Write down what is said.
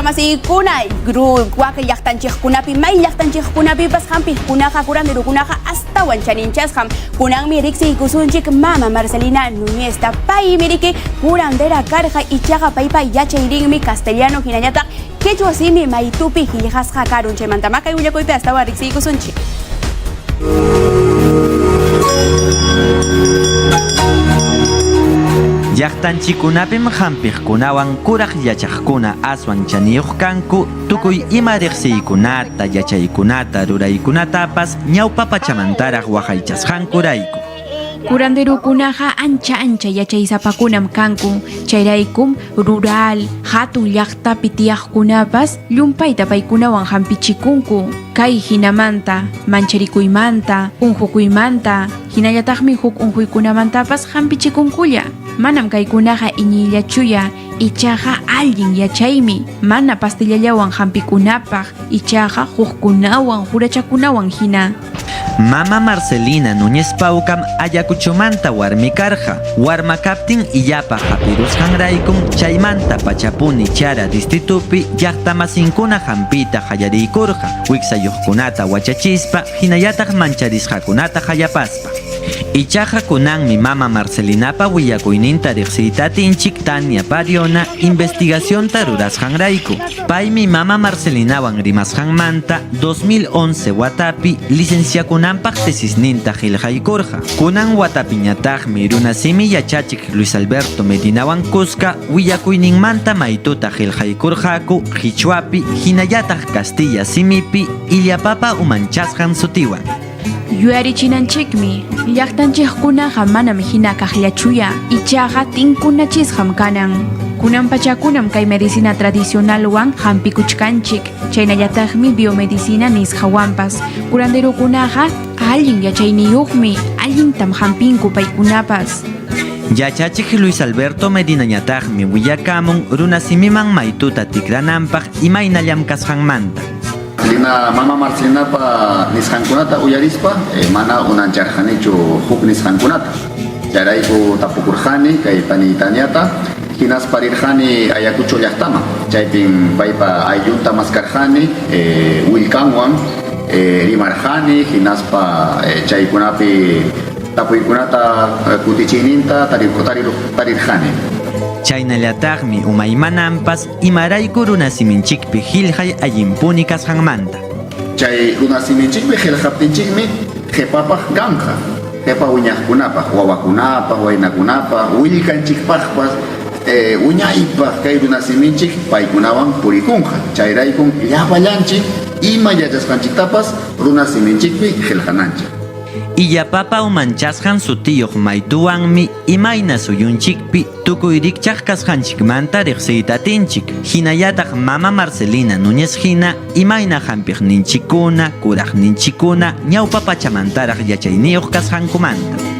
masiykuna waka llaqtanchikkunapi may llaqtanchikkunapipas hampiqkunaqa curanderukunaqa astawan chaninchasqam kunanmi riqsiykusunchik mama Marcelina Núñezta paymi riki curandera karqa ichaqa paypa yachayrinmi castellano hinañataq quechua simi maytupi qillqasqa karun chaymantama kay willakuypi astawan riqsiykusunchik. Llaqtanchikunapim hampiqkunawan kuraq yachaqkuna aswan chaniyuq kanku tukuy ima riqsiykunata yachaykunata ruraykunatapas ñawpa pachamantaraq waqaychasqankurayku. Curanderukunaqa ancha yachaysapakunam kanku chayraykum rural hatun llaqtapi tiyaqkunapas llumpayta paykunawan hampichikunku kay hinamanta mancharikuymanta unhukuymanta hinallataqmi huk unhuykunamantapas hampichikunkulla manam kaykunaqa iñillachuya ichaqa allin yachaymi mana pastillallawan hampikunapaq ichaqa hukkunawan jurachakunawan hina. Mama Marcelina Núñez Paukam ayakuchumanta warmi karqa warma kaptin illapa hapirusqanraykum chaymanta pachapuni chara distritupi llaqtamasinkuna hampita qallariykurqa wiksayuqkunata wachachispa hinallataq mancharisqakunata qallapaspa. Ichaqa kunanmi mama Marcelinapa willakuyninta riqsiytatinchik Tania Pariona investigacionta rurasqanrayku. Paymi mama Marcelinawan rimasqanmanta 2011 watapi licenciakunanpaq tesisninta qillqaykurqa. Kunan watapiñataqmi runasimi yachachik Luis Alberto Medinawan kusqa willakuyninmanta maytuta qillqaykurqaku Qichwapi hinallataq Castilla simipi illapapa umanchasqan sutiwan. Yuyarichinanchikmi llaqtanchikkunaqa manam hina kaqllachuya ichaqa tinkunachisqam kanan kunan pachakunam kay medicina tradicionalwan hampikuchkanchik chaynallataqmi biomedicina nisqawanpas curanderukunaqa allin yachayniyuqmi allintam hampinku paykunapas. Yachachik Luis Alberto Medinañataqmi willakamun runasimiman maytuta tikrananpaq imaynallam kasqanmanta. Mama Marcelinapa nisqankunata uyarispa mana unancharqanichu huk nisqankunata charayku tapukurqani kay pani Taniata hinaspa rirqani Ayacucho llaqtama chaypin paypa ayllunta maskarqani willkanwan rimarqani hinaspa chaykunapi tapuykunata kutichiyninta tarirqani. Chaynallataqmi umaymananpas imarayku runasiminchikpi qillqay allimpuni kasqanmanta. Chay runasiminchikpi qillqaptinchikmi qhipapaq kanqa qhipa wiñaqkunapaq wawakunapaq waynakunapaq willkanchikpaqpas wiñaypaq kay runasiminchik paykunawan purikunqa chayraykum llapallanchik ima yachasqanchiktapas runasiminchikpi qillqananchik. Illapapa umanchasqan sutiyuq maytuwanmi imayna suyunchikpi tukuy rikchaq kasqanchikmanta riqsiytatinchik hinallataq mama Marcelina Núñez hina imayna hampiqninchikkuna kuraqninchikkuna ñawpa pachamantaraq yachayniyuq kasqankumanta.